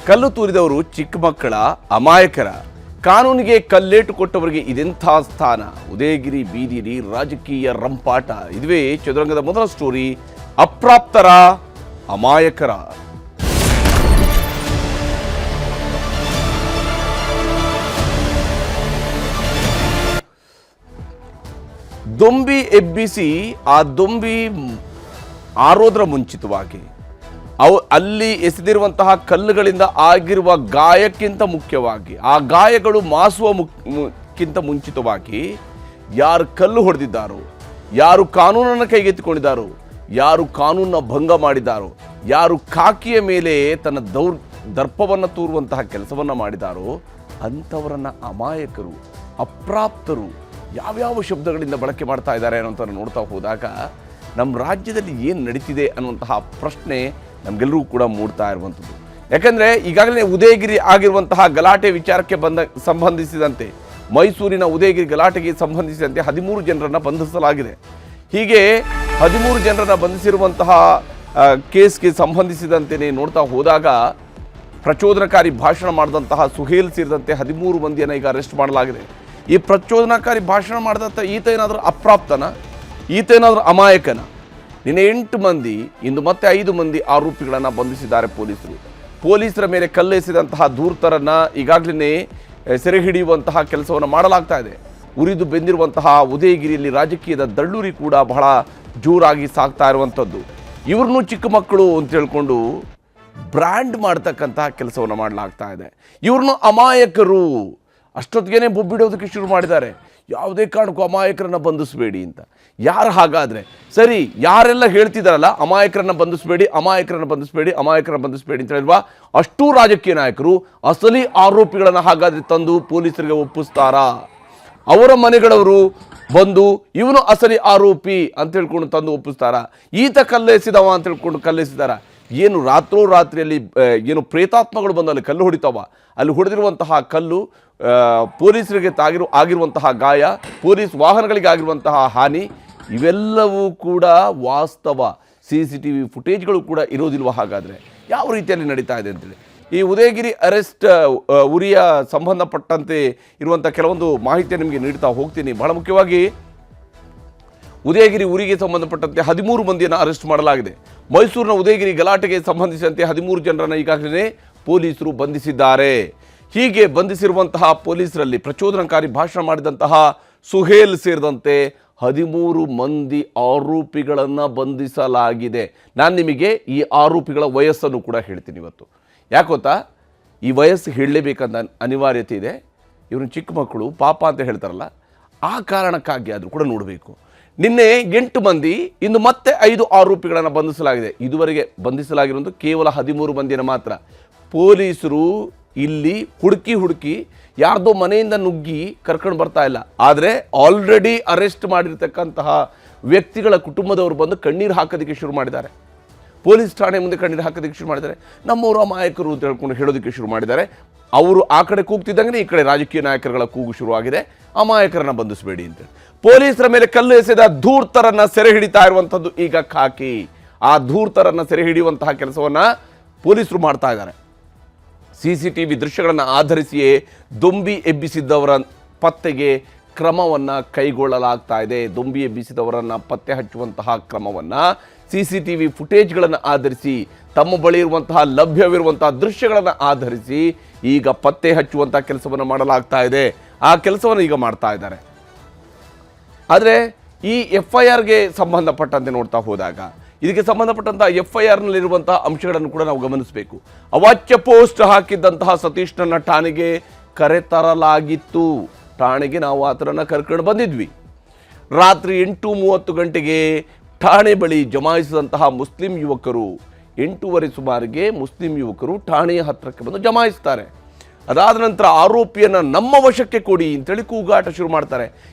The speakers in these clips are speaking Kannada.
ಕಲ್ಲು ತೂರಿದವರು ಚಿಕ್ಕ ಮಕ್ಕಳ ಅಮಾಯಕರ, ಕಾನೂನಿಗೆ ಕಲ್ಲೇಟು ಕೊಟ್ಟವರಿಗೆ ಇದೆಂಥ ಸ್ಥಾನ? ಉದಯಗಿರಿ ಬೀದಿಲಿ ರಾಜಕೀಯ ರಂಪಾಟ. ಇದುವೇ ಚದುರಂಗದ ಮೊದಲ ಸ್ಟೋರಿ, ಅಪ್ರಾಪ್ತರ ಅಮಾಯಕರ. ದೊಂಬಿ ಎಬ್ಬಿಸಿ ಆ ದೊಂಬಿ ಆರೋದ್ರ ಮುಂಚಿತವಾಗಿ ಅಲ್ಲಿ ಎಸೆದಿರುವಂತಹ ಕಲ್ಲುಗಳಿಂದ ಆಗಿರುವ ಗಾಯಕ್ಕಿಂತ ಮುಖ್ಯವಾಗಿ, ಆ ಗಾಯಗಳು ಮಾಸುವಕ್ಕಿಂತ ಮುಂಚಿತವಾಗಿ ಯಾರು ಕಲ್ಲು ಹೊಡೆದಿದ್ದಾರೋ, ಯಾರು ಕಾನೂನನ್ನು ಕೈಗೆತ್ತಿಕೊಂಡಿದ್ದಾರೋ, ಯಾರು ಕಾನೂನನ್ನ ಭಂಗ ಮಾಡಿದ್ದಾರೋ, ಯಾರು ಕಾಕಿಯ ಮೇಲೆ ತನ್ನ ದರ್ಪವನ್ನು ತೂರುವಂತಹ ಕೆಲಸವನ್ನು ಮಾಡಿದ್ದಾರೋ ಅಂಥವರನ್ನು ಅಮಾಯಕರು, ಅಪ್ರಾಪ್ತರು ಯಾವ್ಯಾವ ಶಬ್ದಗಳಿಂದ ಬಳಕೆ ಮಾಡ್ತಾ ಇದ್ದಾರೆ ಅನ್ನೋಂಥ ನೋಡ್ತಾ ಹೋದಾಗ ನಮ್ಮ ರಾಜ್ಯದಲ್ಲಿ ಏನು ನಡೀತಿದೆ ಅನ್ನುವಂತಹ ಪ್ರಶ್ನೆ ನಮಗೆಲ್ಲರೂ ಕೂಡ ಮೂಡ್ತಾ ಇರುವಂಥದ್ದು. ಯಾಕಂದರೆ ಈಗಾಗಲೇ ಉದಯಗಿರಿ ಆಗಿರುವಂತಹ ಗಲಾಟೆ ವಿಚಾರಕ್ಕೆ ಸಂಬಂಧಿಸಿದಂತೆ, ಮೈಸೂರಿನ ಉದಯಗಿರಿ ಗಲಾಟೆಗೆ ಸಂಬಂಧಿಸಿದಂತೆ 13 ಜನರನ್ನು ಬಂಧಿಸಲಾಗಿದೆ. ಹೀಗೆ 13 ಜನರನ್ನು ಬಂಧಿಸಿರುವಂತಹ ಕೇಸ್ಗೆ ಸಂಬಂಧಿಸಿದಂತೆ ನೋಡ್ತಾ ಹೋದಾಗ ಪ್ರಚೋದನಕಾರಿ ಭಾಷಣ ಮಾಡಿದಂತಹ ಸುಹೇಲ್ ಸೇರಿದಂತೆ 13 ಮಂದಿಯನ್ನು ಈಗ ಅರೆಸ್ಟ್ ಮಾಡಲಾಗಿದೆ. ಈ ಪ್ರಚೋದನಕಾರಿ ಭಾಷಣ ಮಾಡಿದಂಥ ಈತ ಏನಾದರೂ ಅಪ್ರಾಪ್ತನ, ಈತ ಏನಾದರೂ ಅಮಾಯಕನ? ನಿನ್ನೆ 8 ಮಂದಿ, ಇಂದು ಮತ್ತೆ 5 ಮಂದಿ ಆರೋಪಿಗಳನ್ನು ಬಂಧಿಸಿದ್ದಾರೆ ಪೊಲೀಸರು. ಪೊಲೀಸರ ಮೇಲೆ ಕಲ್ಲೆಸೆದಂತಹ ಧೂರ್ತರನ್ನು ಈಗಾಗಲೇ ಸೆರೆ ಹಿಡಿಯುವಂತಹ ಕೆಲಸವನ್ನು ಮಾಡಲಾಗ್ತಾ ಇದೆ. ಉರಿದು ಬೆಂದಿರುವಂತಹ ಉದಯಗಿರಿಯಲ್ಲಿ ರಾಜಕೀಯದ ದಳ್ಳೂರಿ ಕೂಡ ಬಹಳ ಜೋರಾಗಿ ಸಾಗ್ತಾ ಇರುವಂಥದ್ದು. ಇವ್ರನ್ನೂ ಚಿಕ್ಕ ಮಕ್ಕಳು ಅಂತ ಹೇಳ್ಕೊಂಡು ಬ್ರ್ಯಾಂಡ್ ಮಾಡ್ತಕ್ಕಂತಹ ಕೆಲಸವನ್ನು ಮಾಡಲಾಗ್ತಾ ಇದೆ. ಇವ್ರನ್ನೂ ಅಮಾಯಕರು ಅಷ್ಟೊತ್ತಿಗೆ ಬೊಬ್ಬಿಡೋದಕ್ಕೆ ಶುರು ಮಾಡಿದ್ದಾರೆ. ಯಾವುದೇ ಕಾರಣಕ್ಕೂ ಅಮಾಯಕರನ್ನು ಬಂಧಿಸಬೇಡಿ ಅಂತ. ಯಾರು ಹಾಗಾದರೆ ಸರಿ, ಯಾರೆಲ್ಲ ಹೇಳ್ತಿದ್ದಾರಲ್ಲ ಅಮಾಯಕರನ್ನು ಬಂಧಿಸಬೇಡಿ, ಅಮಾಯಕರನ್ನು ಬಂಧಿಸಬೇಡಿ, ಅಮಾಯಕರನ್ನು ಬಂಧಿಸಬೇಡಿ ಅಂತ ಹೇಳಿಲ್ವಾ, ಅಷ್ಟೂ ರಾಜಕೀಯ ನಾಯಕರು ಅಸಲಿ ಆರೋಪಿಗಳನ್ನು ಹಾಗಾದರೆ ತಂದು ಪೊಲೀಸರಿಗೆ ಒಪ್ಪಿಸ್ತಾರಾ? ಅವರ ಮನೆಗಳವರು ಬಂದು ಇವನು ಅಸಲಿ ಆರೋಪಿ ಅಂತ ಹೇಳ್ಕೊಂಡು ತಂದು ಒಪ್ಪಿಸ್ತಾರಾ? ಈತ ಕಲ್ಲೆಸಿದವ ಅಂತ ಹೇಳ್ಕೊಂಡು ಕಲ್ಲೆಸಿದಾರ? ಏನು ರಾತ್ರಿಯಲ್ಲಿ ಏನು ಪ್ರೇತಾತ್ಮಗಳು ಬಂದು ಅಲ್ಲಿ ಕಲ್ಲು ಹೊಡಿತಾವ? ಅಲ್ಲಿ ಹೊಡೆದಿರುವಂತಹ ಕಲ್ಲು ಪೊಲೀಸರಿಗೆ ಆಗಿರುವಂತಹ ಗಾಯ, ಪೊಲೀಸ್ ವಾಹನಗಳಿಗೆ ಆಗಿರುವಂತಹ ಹಾನಿ ಇವೆಲ್ಲವೂ ಕೂಡ ವಾಸ್ತವ. CCTV ಫುಟೇಜ್ಗಳು ಕೂಡ ಇರೋದಿಲ್ವ? ಹಾಗಾದರೆ ಯಾವ ರೀತಿಯಲ್ಲಿ ನಡೀತಾ ಇದೆ ಅಂತೇಳಿ ಈ ಉದಯಗಿರಿ ಅರೆಸ್ಟ್ ಉರಿಯ ಸಂಬಂಧಪಟ್ಟಂತೆ ಇರುವಂಥ ಕೆಲವೊಂದು ಮಾಹಿತಿಯನ್ನು ನಿಮಗೆ ನೀಡ್ತಾ ಹೋಗ್ತೀನಿ. ಬಹಳ ಮುಖ್ಯವಾಗಿ ಉದಯಗಿರಿ ಉರಿಗೆ ಸಂಬಂಧಪಟ್ಟಂತೆ 13 ಮಂದಿಯನ್ನು ಅರೆಸ್ಟ್ ಮಾಡಲಾಗಿದೆ. ಮೈಸೂರಿನ ಉದಯಗಿರಿ ಗಲಾಟೆಗೆ ಸಂಬಂಧಿಸಿದಂತೆ 13 ಜನರನ್ನು ಈಗಾಗಲೇ ಪೊಲೀಸರು ಬಂಧಿಸಿದ್ದಾರೆ. ಹೀಗೆ ಬಂಧಿಸಿರುವಂತಹ ಪೊಲೀಸರಲ್ಲಿ ಪ್ರಚೋದನಕಾರಿ ಭಾಷಣ ಮಾಡಿದಂತಹ ಸುಹೇಲ್ ಸೇರಿದಂತೆ 13 ಮಂದಿ ಆರೋಪಿಗಳನ್ನು ಬಂಧಿಸಲಾಗಿದೆ. ನಾನು ನಿಮಗೆ ಈ ಆರೋಪಿಗಳ ವಯಸ್ಸನ್ನು ಕೂಡ ಹೇಳ್ತೀನಿ ಇವತ್ತು. ಯಾಕೊತ್ತಾ, ಈ ವಯಸ್ಸು ಹೇಳಲೇಬೇಕಂತ ಅನಿವಾರ್ಯತೆ ಇದೆ. ಇವರು ಚಿಕ್ಕ ಮಕ್ಕಳು ಪಾಪ ಅಂತ ಹೇಳ್ತಾರಲ್ಲ, ಆ ಕಾರಣಕ್ಕಾಗಿ ಆದರೂ ಕೂಡ ನೋಡಬೇಕು. ನಿನ್ನೆ 8 ಮಂದಿ, ಇಂದು ಮತ್ತೆ 5 ಆರೋಪಿಗಳನ್ನು ಬಂಧಿಸಲಾಗಿದೆ. ಇದುವರೆಗೆ ಬಂಧಿಸಲಾಗಿರೋದು ಕೇವಲ 13 ಮಂದಿಯನ್ನು ಮಾತ್ರ. ಪೊಲೀಸರು ಇಲ್ಲಿ ಹುಡುಕಿ ಯಾರ್ದೋ ಮನೆಯಿಂದ ನುಗ್ಗಿ ಕರ್ಕೊಂಡು ಬರ್ತಾ ಇಲ್ಲ. ಆದರೆ ಆಲ್ರೆಡಿ ಅರೆಸ್ಟ್ ಮಾಡಿರ್ತಕ್ಕಂತಹ ವ್ಯಕ್ತಿಗಳ ಕುಟುಂಬದವರು ಬಂದು ಕಣ್ಣೀರು ಹಾಕೋದಕ್ಕೆ ಶುರು ಮಾಡಿದ್ದಾರೆ. ಪೊಲೀಸ್ ಠಾಣೆ ಮುಂದೆ ಕಣ್ಣೀರು ಹಾಕೋದಕ್ಕೆ ಶುರು ಮಾಡಿದ್ದಾರೆ. ನಮ್ಮವರು ಅಮಾಯಕರು ಅಂತ ಹೇಳ್ಕೊಂಡು ಹೇಳೋದಕ್ಕೆ ಶುರು ಮಾಡಿದ್ದಾರೆ. ಅವರು ಆ ಕಡೆ ಕೂಗ್ತಿದ್ದಂಗೆ ಈ ಕಡೆ ರಾಜಕೀಯ ನಾಯಕರುಗಳ ಕೂಗು ಶುರುವಾಗಿದೆ, ಅಮಾಯಕರನ್ನು ಬಂಧಿಸಬೇಡಿ ಅಂತೇಳಿ. ಪೊಲೀಸರ ಮೇಲೆ ಕಲ್ಲು ಎಸೆದ ಧೂರ್ತರನ್ನು ಸೆರೆ ಹಿಡಿತಾ ಇರುವಂಥದ್ದು ಈಗ ಖಾಕಿ. ಆ ಧೂರ್ತರನ್ನು ಸೆರೆ ಹಿಡಿಯುವಂತಹ ಕೆಲಸವನ್ನು ಪೊಲೀಸರು ಮಾಡ್ತಾ ಇದ್ದಾರೆ. CCTV ದೃಶ್ಯಗಳನ್ನು ಆಧರಿಸಿಯೇ ದೊಂಬಿ ಎಬ್ಬಿಸಿದ್ದವರ ಪತ್ತೆಗೆ ಕ್ರಮವನ್ನು ಕೈಗೊಳ್ಳಲಾಗ್ತಾ ಇದೆ. ದೊಂಬಿ ಎಬ್ಬಿಸಿದವರನ್ನು ಪತ್ತೆ ಹಚ್ಚುವಂತಹ ಕ್ರಮವನ್ನು CCTV ಫುಟೇಜ್ಗಳನ್ನು ಆಧರಿಸಿ, ತಮ್ಮ ಬಳಿ ಇರುವಂತಹ ಲಭ್ಯವಿರುವಂತಹ ದೃಶ್ಯಗಳನ್ನು ಆಧರಿಸಿ ಈಗ ಪತ್ತೆ ಹಚ್ಚುವಂತಹ ಕೆಲಸವನ್ನು ಮಾಡಲಾಗ್ತಾ ಇದೆ. ಆ ಕೆಲಸವನ್ನು ಈಗ ಮಾಡ್ತಾ ಇದ್ದಾರೆ. ಆದರೆ ಈ FIRಗೆ ಸಂಬಂಧಪಟ್ಟಂತೆ ನೋಡ್ತಾ ಹೋದಾಗ ಇದಕ್ಕೆ ಸಂಬಂಧಪಟ್ಟಂಥ FIRನಲ್ಲಿರುವಂತಹ ಅಂಶಗಳನ್ನು ಕೂಡ ನಾವು ಗಮನಿಸಬೇಕು. ಅವಾಚ್ಯ ಪೋಸ್ಟ್ ಹಾಕಿದ್ದಂತಹ ಸತೀಶ್ನನ್ನು ಠಾಣೆಗೆ ಕರೆತರಲಾಗಿತ್ತು. ಠಾಣೆಗೆ ನಾವು ಆತನನ್ನು ಕರ್ಕೊಂಡು ಬಂದಿದ್ವಿ. ರಾತ್ರಿ 8:30 ಗಂಟೆಗೆ ಠಾಣೆ ಬಳಿ ಜಮಾಯಿಸಿದಂತಹ ಮುಸ್ಲಿಂ ಯುವಕರು 8:30 ಸುಮಾರಿಗೆ ಮುಸ್ಲಿಂ ಯುವಕರು ಠಾಣೆಯ ಹತ್ತಿರಕ್ಕೆ ಬಂದು ಜಮಾಯಿಸ್ತಾರೆ. ಅದಾದ ನಂತರ ಆರೋಪಿಯನ್ನು ನಮ್ಮ ವಶಕ್ಕೆ ಕೊಡಿ ಅಂತೇಳಿ ಕೂಗಾಟ ಶುರು ಮಾಡ್ತಾರೆ.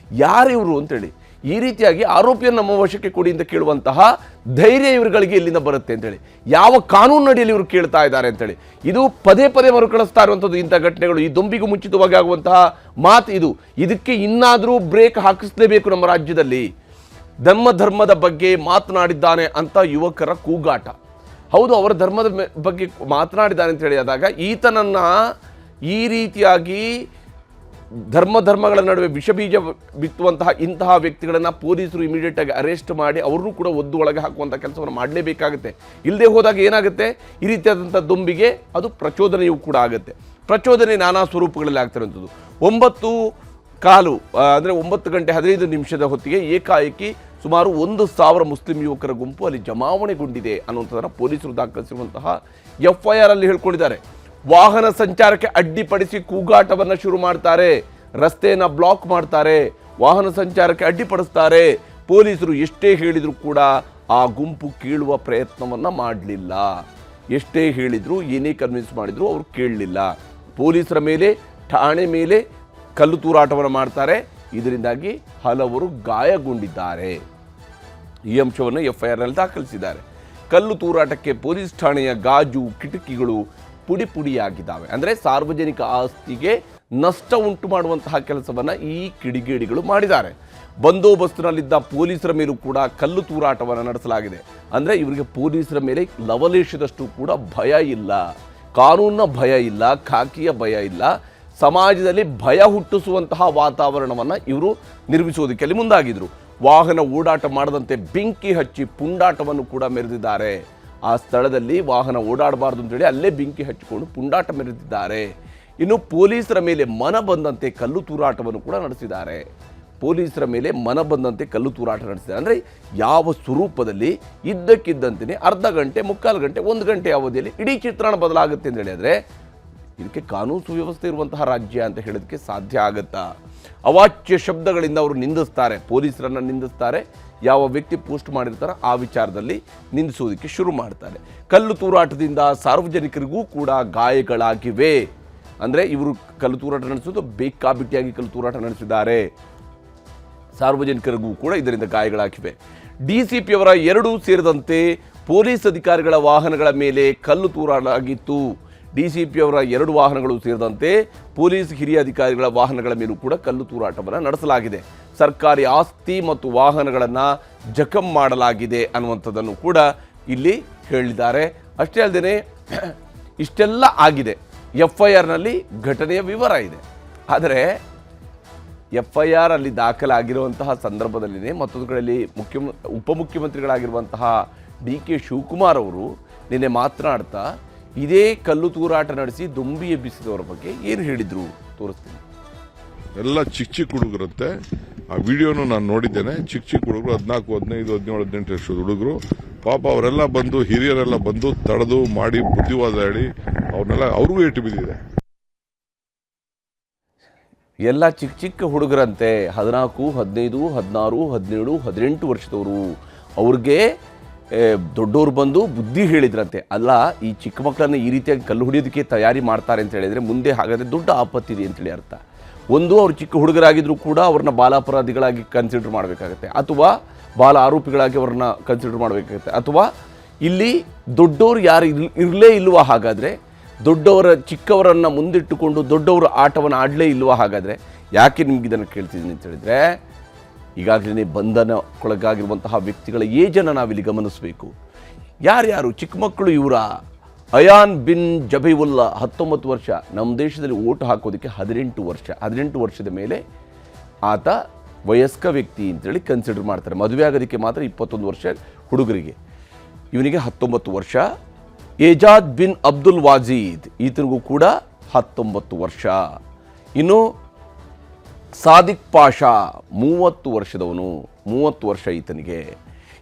ಯಾರಿವರು ಅಂತೇಳಿ, ಈ ರೀತಿಯಾಗಿ ಆರೋಪಿಯನ್ನು ನಮ್ಮ ವಶಕ್ಕೆ ಕೊಡಿ ಅಂತ ಕೇಳುವಂತಹ ಧೈರ್ಯ ಇವರುಗಳಿಗೆ ಎಲ್ಲಿಂದ ಬರುತ್ತೆ ಅಂತೇಳಿ, ಯಾವ ಕಾನೂನು ಅಡಿಯಲ್ಲಿ ಇವರು ಕೇಳ್ತಾ ಇದ್ದಾರೆ ಅಂತೇಳಿ ಇದು ಪದೇ ಪದೇ ಮರುಕಳಿಸ್ತಾ ಇರುವಂಥದ್ದು. ಇಂಥ ಘಟನೆಗಳು, ಈ ದೊಂಬಿಗೂ ಮುಂಚಿತವಾಗಿ ಆಗುವಂತಹ ಮಾತು ಇದು. ಇದಕ್ಕೆ ಇನ್ನಾದರೂ ಬ್ರೇಕ್ ಹಾಕಿಸಲೇಬೇಕು. ನಮ್ಮ ರಾಜ್ಯದಲ್ಲಿ ಧರ್ಮದ ಬಗ್ಗೆ ಮಾತನಾಡಿದ್ದಾನೆ ಅಂತ ಯುವಕರ ಕೂಗಾಟ. ಹೌದು ಅವರ ಧರ್ಮದ ಬಗ್ಗೆ ಮಾತನಾಡಿದ್ದಾನೆ ಅಂತ ಹೇಳಿ ಆದಾಗ ಈತನನ್ನು ಈ ರೀತಿಯಾಗಿ ಧರ್ಮಗಳ ನಡುವೆ ವಿಷಬೀಜ ಬಿತ್ತುವಂತಹ ಇಂತಹ ವ್ಯಕ್ತಿಗಳನ್ನು ಪೊಲೀಸರು ಇಮಿಡಿಯೇಟ್ ಆಗಿ ಅರೆಸ್ಟ್ ಮಾಡಿ ಅವ್ರನ್ನೂ ಕೂಡ ಒದ್ದು ಒಳಗೆ ಹಾಕುವಂಥ ಕೆಲಸವನ್ನು ಮಾಡಲೇಬೇಕಾಗುತ್ತೆ. ಇಲ್ಲದೆ ಹೋದಾಗ ಏನಾಗುತ್ತೆ, ಈ ರೀತಿಯಾದಂಥ ದೊಂಬಿಗೆ ಅದು ಪ್ರಚೋದನೆಯೂ ಕೂಡ ಆಗುತ್ತೆ. ಪ್ರಚೋದನೆ ನಾನಾ ಸ್ವರೂಪಗಳಲ್ಲಿ ಆಗ್ತಿರುವಂಥದ್ದು. 9:15 ಅಂದರೆ 9 ಗಂಟೆ 15 ನಿಮಿಷದ ಹೊತ್ತಿಗೆ ಏಕಾಏಕಿ ಸುಮಾರು 1,000 ಮುಸ್ಲಿಂ ಯುವಕರ ಗುಂಪು ಅಲ್ಲಿ ಜಮಾವಣೆಗೊಂಡಿದೆ ಅನ್ನುವಂಥದ್ದನ್ನು ಪೊಲೀಸರು ದಾಖಲಿಸಿರುವಂತಹ FIR ಅಲ್ಲಿ ಹೇಳ್ಕೊಂಡಿದ್ದಾರೆ. ವಾಹನ ಸಂಚಾರಕ್ಕೆ ಅಡ್ಡಿಪಡಿಸಿ ಕೂಗಾಟವನ್ನು ಶುರು ಮಾಡ್ತಾರೆ, ರಸ್ತೆಯನ್ನು ಬ್ಲಾಕ್ ಮಾಡ್ತಾರೆ, ವಾಹನ ಸಂಚಾರಕ್ಕೆ ಅಡ್ಡಿಪಡಿಸ್ತಾರೆ. ಪೊಲೀಸರು ಎಷ್ಟೇ ಹೇಳಿದರೂ ಕೂಡ ಆ ಗುಂಪು ಕೇಳುವ ಪ್ರಯತ್ನವನ್ನು ಮಾಡಲಿಲ್ಲ. ಎಷ್ಟೇ ಹೇಳಿದ್ರು, ಏನೇ ಕನ್ವಿನ್ಸ್ ಮಾಡಿದ್ರು ಅವರು ಕೇಳಲಿಲ್ಲ. ಪೊಲೀಸರ ಮೇಲೆ, ಠಾಣೆ ಮೇಲೆ ಕಲ್ಲು ತೂರಾಟವನ್ನು ಮಾಡ್ತಾರೆ. ಇದರಿಂದಾಗಿ ಹಲವರು ಗಾಯಗೊಂಡಿದ್ದಾರೆ. ಈ ಅಂಶವನ್ನು FIR ನಲ್ಲಿ ದಾಖಲಿಸಿದ್ದಾರೆ. ಕಲ್ಲು ತೂರಾಟಕ್ಕೆ ಪೊಲೀಸ್ ಠಾಣೆಯ ಗಾಜು ಕಿಟಕಿಗಳು ಪುಡಿ ಪುಡಿಯಾಗಿದ್ದಾವೆ. ಅಂದರೆ ಸಾರ್ವಜನಿಕ ಆಸ್ತಿಗೆ ನಷ್ಟ ಉಂಟು ಮಾಡುವಂತಹ ಕೆಲಸವನ್ನು ಈ ಕಿಡಿಗೇಡಿಗಳು ಮಾಡಿದ್ದಾರೆ. ಬಂದೋಬಸ್ತಿನಲ್ಲಿದ್ದ ಪೊಲೀಸರ ಮೇಲೂ ಕೂಡ ಕಲ್ಲು ತೂರಾಟವನ್ನು ನಡೆಸಲಾಗಿದೆ. ಅಂದರೆ ಇವರಿಗೆ ಪೊಲೀಸರ ಮೇಲೆ ಲವಲೇಶದಷ್ಟು ಕೂಡ ಭಯ ಇಲ್ಲ, ಕಾನೂನಿನ ಭಯ ಇಲ್ಲ, ಖಾಕಿಯ ಭಯ ಇಲ್ಲ. ಸಮಾಜದಲ್ಲಿ ಭಯ ಹುಟ್ಟಿಸುವಂತಹ ವಾತಾವರಣವನ್ನು ಇವರು ನಿರ್ಮಿಸೋದಕ್ಕೆ ಅಲ್ಲಿ ಮುಂದಾಗಿದ್ರು. ವಾಹನ ಓಡಾಟ ಮಾಡದಂತೆ ಬೆಂಕಿ ಹಚ್ಚಿ ಪುಂಡಾಟವನ್ನು ಕೂಡ ಮೆರೆದಿದ್ದಾರೆ. ಆ ಸ್ಥಳದಲ್ಲಿ ವಾಹನ ಓಡಾಡಬಾರ್ದು ಅಂತೇಳಿ ಅಲ್ಲೇ ಬೆಂಕಿ ಹಚ್ಚಿಕೊಂಡು ಪುಂಡಾಟ ಮೆರೆದಿದ್ದಾರೆ. ಇನ್ನು ಪೊಲೀಸರ ಮೇಲೆ ಮನ ಬಂದಂತೆ ಕಲ್ಲು ತೂರಾಟವನ್ನು ಕೂಡ ನಡೆಸಿದ್ದಾರೆ. ಪೊಲೀಸರ ಮೇಲೆ ಮನ ಬಂದಂತೆ ಕಲ್ಲು ತೂರಾಟ ನಡೆಸಿದ್ದಾರೆ. ಅಂದರೆ ಯಾವ ಸ್ವರೂಪದಲ್ಲಿ ಇದ್ದಕ್ಕಿದ್ದಂತೆಯೇ ಅರ್ಧ ಗಂಟೆ, ಮುಕ್ಕಾಲು ಗಂಟೆ, 1 ಗಂಟೆ ಅವಧಿಯಲ್ಲಿ ಇಡೀ ಚಿತ್ರಣ ಬದಲಾಗುತ್ತೆ ಅಂತ ಹೇಳಿದರೆ ಇದಕ್ಕೆ ಕಾನೂನು ಸುವ್ಯವಸ್ಥೆ ಇರುವಂತಹ ರಾಜ್ಯ ಅಂತ ಹೇಳೋದಕ್ಕೆ ಸಾಧ್ಯ ಆಗುತ್ತಾ? ಅವಾಚ್ಯ ಶಬ್ದಗಳಿಂದ ಅವರು ನಿಂದಿಸ್ತಾರೆ, ಪೊಲೀಸರನ್ನು ನಿಂದಿಸ್ತಾರೆ. ಯಾವ ವ್ಯಕ್ತಿ ಪೋಸ್ಟ್ ಮಾಡಿರ್ತಾರೋ ಆ ವಿಚಾರದಲ್ಲಿ ನಿಂದಿಸೋದಕ್ಕೆ ಶುರು ಮಾಡ್ತಾರೆ. ಕಲ್ಲು ತೂರಾಟದಿಂದ ಸಾರ್ವಜನಿಕರಿಗೂ ಕೂಡ ಗಾಯಗಳಾಗಿವೆ. ಅಂದರೆ ಇವರು ಕಲ್ಲು ತೂರಾಟ ನಡೆಸೋದು ಬೇಕಾಬಿಟ್ಟಿಯಾಗಿ ಕಲ್ಲು ತೂರಾಟ ನಡೆಸಿದ್ದಾರೆ. ಸಾರ್ವಜನಿಕರಿಗೂ ಕೂಡ ಇದರಿಂದ ಗಾಯಗಳಾಗಿವೆ. DCP ಅವರ 2 ಸೇರಿದಂತೆ ಪೊಲೀಸ್ ಅಧಿಕಾರಿಗಳ ವಾಹನಗಳ ಮೇಲೆ ಕಲ್ಲು ತೂರಾಟವಾಗಿತ್ತು. DCP ಅವರ 2 ವಾಹನಗಳು ಸೇರಿದಂತೆ ಪೊಲೀಸ್ ಹಿರಿಯ ಅಧಿಕಾರಿಗಳ ವಾಹನಗಳ ಮೇಲೂ ಕೂಡ ಕಲ್ಲು ತೂರಾಟವನ್ನು ನಡೆಸಲಾಗಿದೆ. ಸರ್ಕಾರಿ ಆಸ್ತಿ ಮತ್ತು ವಾಹನಗಳನ್ನು ಜಖಂ ಮಾಡಲಾಗಿದೆ ಅನ್ನುವಂಥದ್ದನ್ನು ಕೂಡ ಇಲ್ಲಿ ಹೇಳಿದ್ದಾರೆ. ಅಷ್ಟೇ ಅಲ್ಲದೆ ಇಷ್ಟೆಲ್ಲ ಆಗಿದೆ. FIR ನಲ್ಲಿ ಘಟನೆಯ ವಿವರ ಇದೆ. ಆದರೆ FIR ಅಲ್ಲಿ ದಾಖಲಾಗಿರುವಂತಹ ಸಂದರ್ಭದಲ್ಲಿನೇ ಮತ್ತೊಂದು ಕಡೆಯಲ್ಲಿ ಉಪಮುಖ್ಯಮಂತ್ರಿಗಳಾಗಿರುವಂತಹ DK ಶಿವಕುಮಾರ್ ಅವರು ನಿನ್ನೆ ಮಾತನಾಡ್ತಾ ಇದೇ ಕಲ್ಲು ತೂರಾಟ ನಡೆಸಿ ದೊಂಬಿ ಎಬ್ಬಿಸಿದವರ ಬಗ್ಗೆ ಏನು ಹೇಳಿದ್ರು ತೋರಿಸ್ತೀನಿ. ಎಲ್ಲ ಚಿಕ್ಕ ಹುಡುಗರಂತೆ. ಆ ವಿಡಿಯೋನು ನಾನು ನೋಡಿದ್ದೇನೆ. ಚಿಕ್ಕ ಹುಡುಗರು 14, 15, 17, 18 ವರ್ಷದ ಹುಡುಗರು. ಪಾಪ ಅವರೆಲ್ಲ ಬಂದು, ಹಿರಿಯರೆಲ್ಲ ಬಂದು ತಡೆದು ಮಾಡಿ ಬುದ್ಧಿವಾದ ಹೇಳಿ ಅವ್ರನ್ನೆಲ್ಲ ಅವ್ರಿಗೂ ಏಟು ಬಿದ್ದಿದೆ. ಎಲ್ಲ ಚಿಕ್ಕ ಹುಡುಗರಂತೆ 14, 15, 16, 17, 18 ವರ್ಷದವರು. ಅವ್ರಿಗೆ ದೊಡ್ಡವರು ಬಂದು ಬುದ್ಧಿ ಹೇಳಿದ್ರಂತೆ. ಅಲ್ಲ, ಈ ಚಿಕ್ಕ ಮಕ್ಕಳನ್ನು ಈ ರೀತಿಯಾಗಿ ಕಲ್ಲು ಹೊಡಿಯೋದಕ್ಕೆ ತಯಾರಿ ಮಾಡ್ತಾರೆ ಅಂತ ಹೇಳಿದರೆ ಮುಂದೆ ಹಾಗಾದರೆ ದೊಡ್ಡ ಆಪತ್ತಿದೆ ಅಂತೇಳಿ ಅರ್ಥ. ಒಂದು, ಅವರು ಚಿಕ್ಕ ಹುಡುಗರಾಗಿದ್ದರೂ ಕೂಡ ಅವ್ರನ್ನ ಬಾಲಾಪರಾಧಿಗಳಾಗಿ ಕನ್ಸಿಡರ್ ಮಾಡಬೇಕಾಗತ್ತೆ, ಅಥವಾ ಬಾಲ ಆರೋಪಿಗಳಾಗಿ ಅವ್ರನ್ನ ಕನ್ಸಿಡರ್ ಮಾಡಬೇಕಾಗತ್ತೆ. ಅಥವಾ ಇಲ್ಲಿ ದೊಡ್ಡವರು ಯಾರು ಇರಲೇ ಇಲ್ವಾ? ಹಾಗಾದರೆ ಚಿಕ್ಕವರನ್ನು ಮುಂದಿಟ್ಟುಕೊಂಡು ದೊಡ್ಡವರು ಆಟವನ್ನು ಆಡಲೇ ಇಲ್ವಾ? ಹಾಗಾದರೆ ಯಾಕೆ ನಿಮ್ಗೆ ಇದನ್ನು ಕೇಳ್ತಿದ್ದೀನಿ ಅಂತ ಹೇಳಿದರೆ, ಈಗಾಗಲೇ ಬಂಧನಕ್ಕೊಳಗಾಗಿರುವಂತಹ ವ್ಯಕ್ತಿಗಳ ಏಜನ್ನು ನಾವಿಲ್ಲಿ ಗಮನಿಸಬೇಕು. ಯಾರ್ಯಾರು ಚಿಕ್ಕ ಮಕ್ಕಳು? ಇವರ ಅಯಾನ್ ಬಿನ್ ಜಬೀವುಲ್ಲಾ 19 ವರ್ಷ. ನಮ್ಮ ದೇಶದಲ್ಲಿ ಓಟು ಹಾಕೋದಕ್ಕೆ 18 ವರ್ಷದ ಮೇಲೆ ಆತ ವಯಸ್ಕ ವ್ಯಕ್ತಿ ಅಂತೇಳಿ ಕನ್ಸಿಡರ್ ಮಾಡ್ತಾರೆ. ಮದುವೆ ಆಗೋದಕ್ಕೆ ಮಾತ್ರ 21 ವರ್ಷ ಹುಡುಗರಿಗೆ. ಇವನಿಗೆ 19 ವರ್ಷ. ಏಜಾದ್ ಬಿನ್ ಅಬ್ದುಲ್ ವಾಜೀದ್, ಈತನಿಗೂ ಕೂಡ 19 ವರ್ಷ. ಇನ್ನು ಸಾದಿಕ್ ಪಾಷಾ 30 ವರ್ಷದವನು, 30 ವರ್ಷ ಈತನಿಗೆ.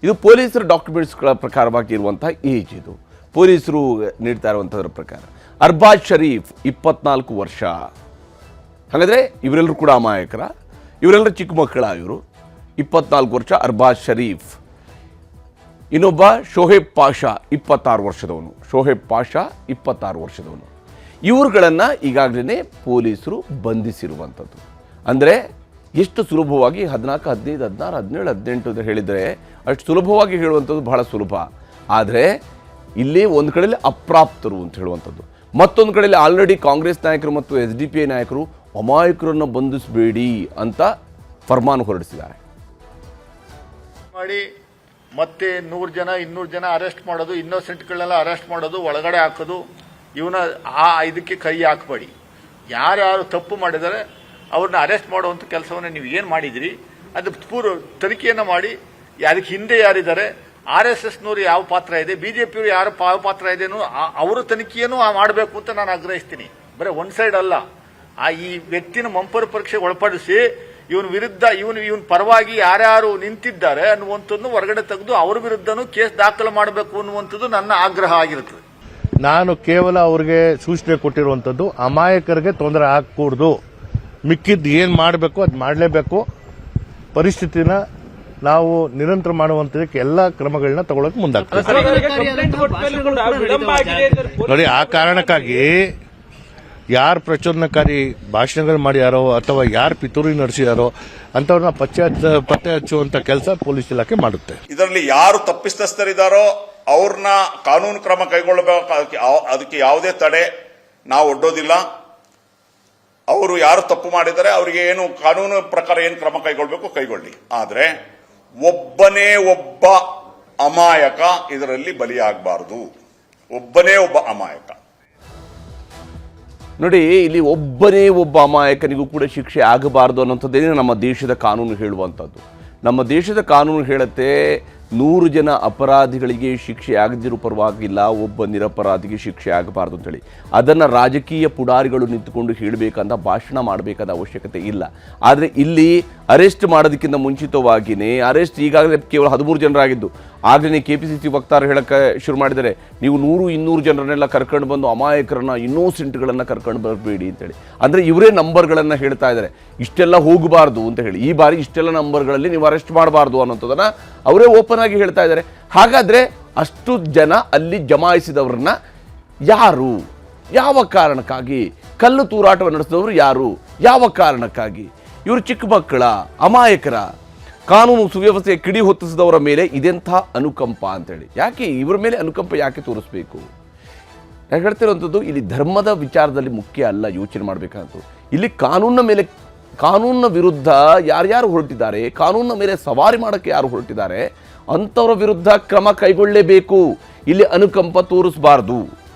ಇದು ಪೊಲೀಸರ ಡಾಕ್ಯುಮೆಂಟ್ಸ್ಗಳ ಪ್ರಕಾರವಾಗಿ ಇರುವಂಥ ಏಜ್. ಇದು ಪೊಲೀಸರು ನೀಡ್ತಾ ಇರುವಂಥದ್ರ ಪ್ರಕಾರ. ಅರ್ಬಾಜ್ ಶರೀಫ್ 24 ವರ್ಷ. ಹಾಗಾದರೆ ಇವರೆಲ್ಲರೂ ಕೂಡ ಅಮಾಯಕರ? ಇವರೆಲ್ಲರೂ ಚಿಕ್ಕ ಮಕ್ಕಳ? ಇವರು 24 ವರ್ಷ ಅರ್ಬಾಜ್ ಶರೀಫ್. ಇನ್ನೊಬ್ಬ ಶೋಹೇಬ್ ಪಾಷಾ 26 ವರ್ಷದವನು. ಶೋಹೇಬ್ ಪಾಷಾ 26 ವರ್ಷದವನು. ಇವ್ರುಗಳನ್ನು ಈಗಾಗಲೇ ಪೊಲೀಸರು ಬಂಧಿಸಿರುವಂಥದ್ದು. ಅಂದರೆ ಎಷ್ಟು ಸುಲಭವಾಗಿ 14, 15, 16, 17, 18 ಅಂತ ಹೇಳಿದರೆ ಅಷ್ಟು ಸುಲಭವಾಗಿ ಹೇಳುವಂಥದ್ದು ಬಹಳ ಸುಲಭ. ಆದರೆ ಇಲ್ಲಿ ಒಂದು ಕಡೆಯಲ್ಲಿ ಅಪ್ರಾಪ್ತರು ಅಂತ ಹೇಳುವಂಥದ್ದು, ಮತ್ತೊಂದು ಕಡೆಯಲ್ಲಿ ಆಲ್ರೆಡಿ ಕಾಂಗ್ರೆಸ್ ನಾಯಕರು ಮತ್ತು SDPI ನಾಯಕರು ಅಮಾಯಕರನ್ನು ಬಂಧಿಸಬೇಡಿ ಅಂತ ಫರ್ಮಾನು ಹೊರಡಿಸಿದ್ದಾರೆ. ಮಾಡಿ ಮತ್ತೆ 100 ಜನ 200 ಜನ ಅರೆಸ್ಟ್ ಮಾಡೋದು, ಇನ್ನೋಸೆಂಟ್ಗಳನ್ನೆಲ್ಲ ಅರೆಸ್ಟ್ ಮಾಡೋದು, ಒಳಗಡೆ ಹಾಕೋದು, ಇವನ ಇದಕ್ಕೆ ಕೈ ಹಾಕಬೇಡಿ. ಯಾರ್ಯಾರು ತಪ್ಪು ಮಾಡಿದರೆ ಅವ್ರನ್ನ ಅರೆಸ್ಟ್ ಮಾಡುವಂಥ ಕೆಲಸವನ್ನು ನೀವು ಏನು ಮಾಡಿದಿರಿ ಅದು ಪೂರ್ವ ತನಿಖೆಯನ್ನು ಮಾಡಿ, ಅದಕ್ಕೆ ಹಿಂದೆ ಯಾರಿದ್ದಾರೆ, RSSನವರು ಯಾವ ಪಾತ್ರ ಇದೆ, BJಪಿಯವರು ಯಾವ ಪಾತ್ರ ಇದೆ ಅವರ ತನಿಖೆಯನ್ನು ಮಾಡಬೇಕು ಅಂತ ನಾನು ಆಗ್ರಹಿಸ್ತೀನಿ. ಬರೀ ಒನ್ ಸೈಡ್ ಅಲ್ಲ, ಈ ವ್ಯಕ್ತಿನ ಮಂಪರು ಪರೀಕ್ಷೆಗೆ ಒಳಪಡಿಸಿ ಇವನ ವಿರುದ್ಧ ಇವನ ಪರವಾಗಿ ಯಾರ್ಯಾರು ನಿಂತಿದ್ದಾರೆ ಅನ್ನುವಂಥದ್ದು ಹೊರಗಡೆ ತೆಗೆದು ಅವ್ರ ವಿರುದ್ಧನೂ ಕೇಸ್ ದಾಖಲು ಮಾಡಬೇಕು ಅನ್ನುವಂಥದ್ದು ನನ್ನ ಆಗ್ರಹ ಆಗಿರುತ್ತದೆ. ನಾನು ಕೇವಲ ಅವ್ರಿಗೆ ಸೂಚನೆ ಕೊಟ್ಟಿರುವಂತದ್ದು, ಅಮಾಯಕರಿಗೆ ತೊಂದರೆ ಆಗಕೂಡದು, ಮಿಕ್ಕಿದ್ದು ಏನ್ ಮಾಡಬೇಕು ಅದು ಮಾಡಲೇಬೇಕು. ಪರಿಸ್ಥಿತಿನ ನಾವು ನಿರಂತರ ಮಾಡುವಂತದಕ್ಕೆ ಎಲ್ಲಾ ಕ್ರಮಗಳನ್ನ ತಗೊಳ್ಳೋಕೆ ಮುಂದಾಗ್ತದೆ. ನೋಡಿ, ಆ ಕಾರಣಕ್ಕಾಗಿ ಯಾರು ಪ್ರಚೋದನಕಾರಿ ಭಾಷಣಗಳು ಮಾಡ್ಯಾರೋ ಅಥವಾ ಯಾರು ಪಿತೂರಿ ನಡೆಸಿದಾರೋ ಅಂತವ್ರನ್ನ ಪತ್ತೆ ಹಚ್ಚುವಂತ ಕೆಲಸ ಪೊಲೀಸ್ ಇಲಾಖೆ ಮಾಡುತ್ತೆ. ಇದರಲ್ಲಿ ಯಾರು ತಪ್ಪಿತಸ್ಥರಿದ್ದಾರೋ ಅವ್ರನ್ನ ಕಾನೂನು ಕ್ರಮ ಕೈಗೊಳ್ಳಬೇಕು. ಅದಕ್ಕೆ ಯಾವುದೇ ತಡೆ ನಾವು ಒಡ್ಡೋದಿಲ್ಲ. ಅವರು ಯಾರು ತಪ್ಪು ಮಾಡಿದರೆ ಅವರಿಗೆ ಏನು ಕಾನೂನು ಪ್ರಕಾರ ಏನು ಕ್ರಮ ಕೈಗೊಳ್ಳಬೇಕು ಕೈಗೊಳ್ಳಿ. ಆದರೆ ಒಬ್ಬನೇ ಒಬ್ಬ ಅಮಾಯಕ ಇದರಲ್ಲಿ ಬಲಿಯಾಗಬಾರದು. ಒಬ್ಬನೇ ಒಬ್ಬ ಅಮಾಯಕ. ನೋಡಿ, ಇಲ್ಲಿ ಒಬ್ಬನೇ ಒಬ್ಬ ಅಮಾಯಕನಿಗೂ ಕೂಡ ಶಿಕ್ಷೆ ಆಗಬಾರದು ಅನ್ನೋಂಥದ್ದೇನೆ ನಮ್ಮ ದೇಶದ ಕಾನೂನು ಹೇಳುವಂಥದ್ದು. ನಮ್ಮ ದೇಶದ ಕಾನೂನು ಹೇಳುತ್ತೆ 100 ಜನ ಅಪರಾಧಿಗಳಿಗೆ ಶಿಕ್ಷೆ ಆಗದಿರೋ ಪರವಾಗಿಲ್ಲ, ಒಬ್ಬ ನಿರಪರಾಧಿಗೆ ಶಿಕ್ಷೆ ಆಗಬಾರ್ದು ಅಂತೇಳಿ. ಅದನ್ನು ರಾಜಕೀಯ ಪುಡಾರಿಗಳು ನಿಂತುಕೊಂಡು ಹೇಳಬೇಕಂತ ಭಾಷಣ ಮಾಡಬೇಕಾದ ಅವಶ್ಯಕತೆ ಇಲ್ಲ. ಆದರೆ ಇಲ್ಲಿ ಅರೆಸ್ಟ್ ಮಾಡೋದಕ್ಕಿಂತ ಮುಂಚಿತವಾಗಿಯೇ ಅರೆಸ್ಟ್ ಈಗಾಗಲೇ ಕೇವಲ 13 ಜನರಾಗಿದ್ದು, ಆಗಲೇ KPCC ವಕ್ತಾರರು ಹೇಳಕ್ಕೆ ಶುರು ಮಾಡಿದರೆ, ನೀವು 100-200 ಜನರನ್ನೆಲ್ಲ ಕರ್ಕೊಂಡು ಬಂದು ಅಮಾಯಕರನ್ನ ಇನ್ನೋಸೆಂಟ್ಗಳನ್ನು ಕರ್ಕೊಂಡು ಬರಬೇಡಿ ಅಂತೇಳಿ. ಅಂದರೆ ಇವರೇ ನಂಬರ್ಗಳನ್ನು ಹೇಳ್ತಾ ಇದ್ದಾರೆ, ಇಷ್ಟೆಲ್ಲ ಹೋಗಬಾರ್ದು ಅಂತ ಹೇಳಿ. ಈ ಬಾರಿ ಇಷ್ಟೆಲ್ಲ ನಂಬರ್ಗಳಲ್ಲಿ ನೀವು ಅರೆಸ್ಟ್ ಮಾಡಬಾರ್ದು ಅನ್ನೋಂಥದ್ದನ್ನು ಅವರೇ ಓಪನ್ ಆಗಿ ಹೇಳ್ತಾ ಇದ್ದಾರೆ. ಹಾಗಾದರೆ ಅಷ್ಟು ಜನ ಅಲ್ಲಿ ಜಮಾಯಿಸಿದವ್ರನ್ನ ಯಾರು, ಯಾವ ಕಾರಣಕ್ಕಾಗಿ, ಕಲ್ಲು ತೂರಾಟವನ್ನು ನಡೆಸಿದವರು ಯಾರು, ಯಾವ ಕಾರಣಕ್ಕಾಗಿ? ಇವರು ಚಿಕ್ಕ ಮಕ್ಕಳ, ಅಮಾಯಕರ, ಕಾನೂನು ಸುವ್ಯವಸ್ಥೆಯ ಕಿಡಿ ಹೊತ್ತಿಸಿದವರ ಮೇಲೆ ಇದೆಂಥ ಅನುಕಂಪ ಅಂತೇಳಿ. ಯಾಕೆ ಇವರ ಮೇಲೆ ಅನುಕಂಪ ಯಾಕೆ ತೋರಿಸ್ಬೇಕು? ನಾನು ಹೇಳ್ತಿರೋಂಥದ್ದು ಇಲ್ಲಿ ಧರ್ಮದ ವಿಚಾರದಲ್ಲಿ ಮುಖ್ಯ ಅಲ್ಲ ಯೋಚನೆ ಮಾಡಬೇಕಂತ. ಇಲ್ಲಿ ಕಾನೂನಿನ ವಿರುದ್ಧ ಯಾರ್ಯಾರು ಹೊರಟಿದ್ದಾರೆ, ಕಾನೂನಿನ ಮೇಲೆ ಸವಾರಿ ಮಾಡೋಕ್ಕೆ ಯಾರು ಹೊರಟಿದ್ದಾರೆ ಅಂಥವ್ರ ವಿರುದ್ಧ ಕ್ರಮ ಕೈಗೊಳ್ಳಲೇಬೇಕು. ಇಲ್ಲಿ ಅನುಕಂಪ ತೋರಿಸಬಾರ್ದು.